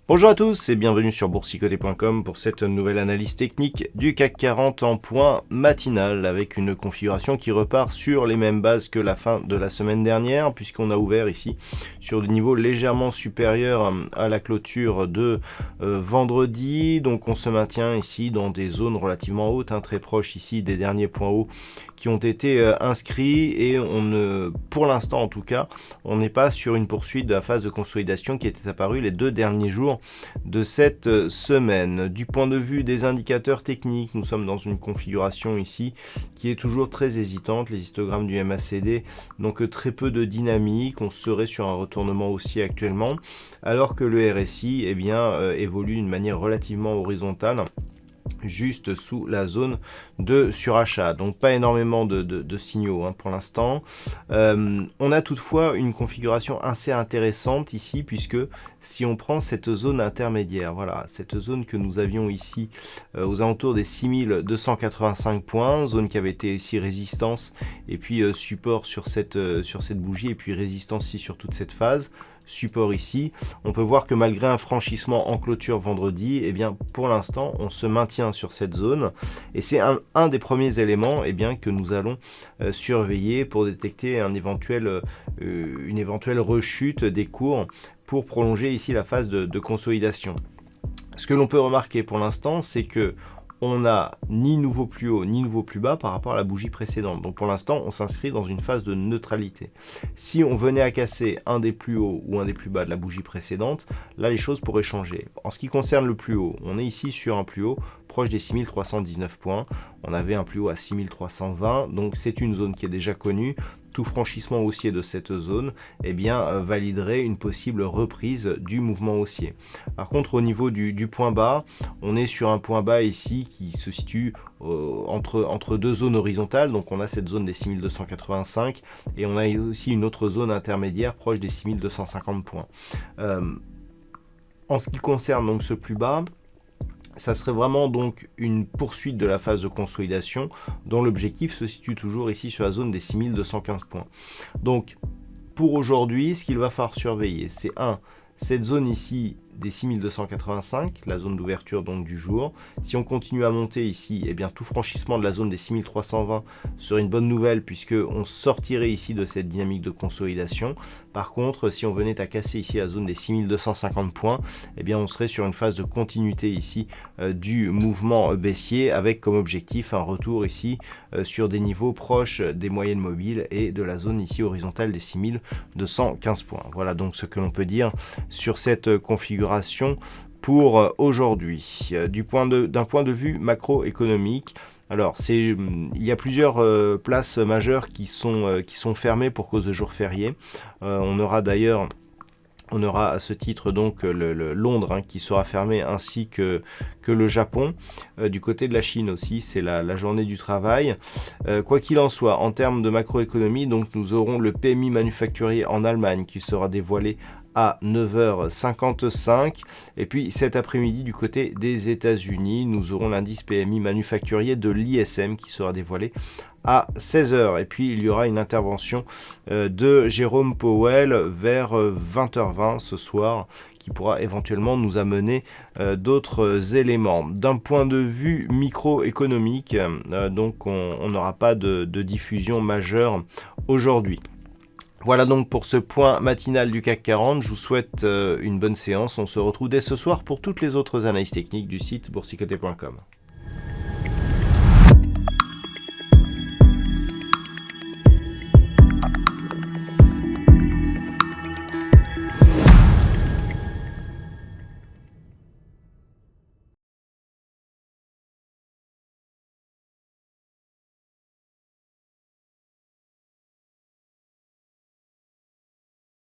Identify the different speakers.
Speaker 1: Bonjour à tous et bienvenue sur boursicoté.com pour cette nouvelle analyse technique du CAC 40 en point matinal avec une configuration qui repart sur les mêmes bases que la fin de la semaine dernière puisqu'on a ouvert ici sur des niveaux légèrement supérieurs à la clôture de vendredi. Donc on se maintient ici dans des zones relativement hautes, très proches ici des derniers points hauts qui ont été inscrits et pour l'instant en tout cas, on n'est pas sur une poursuite de la phase de consolidation qui était apparue les 2 derniers jours de cette semaine. Du point de vue des indicateurs techniques, nous sommes dans une configuration ici qui est toujours très hésitante. Les histogrammes du MACD, donc très peu de dynamique, on serait sur un retournement haussier actuellement, alors que le RSI évolue d'une manière relativement horizontale, juste sous la zone de surachat. Donc pas énormément de signaux pour l'instant. On a toutefois une configuration assez intéressante ici, puisque si on prend cette zone intermédiaire, voilà, cette zone que nous avions ici aux alentours des 6285 points, zone qui avait été ici résistance, et puis support sur cette bougie, et puis résistance ici sur toute cette phase, support ici, on peut voir que malgré un franchissement en clôture vendredi, pour l'instant on se maintient sur cette zone et c'est un des premiers éléments que nous allons surveiller pour détecter une éventuelle rechute des cours pour prolonger ici la phase de consolidation. Ce que l'on peut remarquer pour l'instant, c'est que on n'a ni nouveau plus haut ni nouveau plus bas par rapport à la bougie précédente. Donc pour l'instant, on s'inscrit dans une phase de neutralité. Si on venait à casser un des plus hauts ou un des plus bas de la bougie précédente, là les choses pourraient changer. En ce qui concerne le plus haut, on est ici sur un plus haut proche des 6319 points. On avait un plus haut à 6320, donc c'est une zone qui est déjà connue. Tout franchissement haussier de cette zone validerait une possible reprise du mouvement haussier. Par contre, au niveau du point bas, on est sur un point bas ici qui se situe entre deux zones horizontales. Donc on a cette zone des 6285 et on a aussi une autre zone intermédiaire proche des 6250 points. En ce qui concerne donc ce plus bas, ça serait vraiment donc une poursuite de la phase de consolidation dont l'objectif se situe toujours ici sur la zone des 6215 points. Donc pour aujourd'hui, ce qu'il va falloir surveiller, c'est cette zone ici des 6285, la zone d'ouverture donc du jour. Si on continue à monter ici, tout franchissement de la zone des 6320 serait une bonne nouvelle puisque on sortirait ici de cette dynamique de consolidation. Par contre, si on venait à casser ici la zone des 6250 points, on serait sur une phase de continuité ici du mouvement baissier avec comme objectif un retour ici sur des niveaux proches des moyennes mobiles et de la zone ici horizontale des 6215 points. Voilà donc ce que l'on peut dire sur cette configuration pour aujourd'hui. D'un point de vue macroéconomique, alors il y a plusieurs places majeures qui sont fermées pour cause de jours fériés. On aura à ce titre donc le Londres qui sera fermé ainsi que le Japon. Du côté de la Chine aussi, c'est la journée du travail. Quoi qu'il en soit, en termes de macroéconomie, donc nous aurons le PMI manufacturier en Allemagne qui sera dévoilé à 9h55 et puis cet après-midi du côté des États-Unis, nous aurons l'indice PMI manufacturier de l'ISM qui sera dévoilé à 16h et puis il y aura une intervention de Jérôme Powell vers 20h20 ce soir qui pourra éventuellement nous amener d'autres éléments. D'un point de vue microéconomique, donc on n'aura pas de diffusion majeure aujourd'hui. Voilà donc pour ce point matinal du CAC 40, je vous souhaite une bonne séance, on se retrouve dès ce soir pour toutes les autres analyses techniques du site boursicoté.com.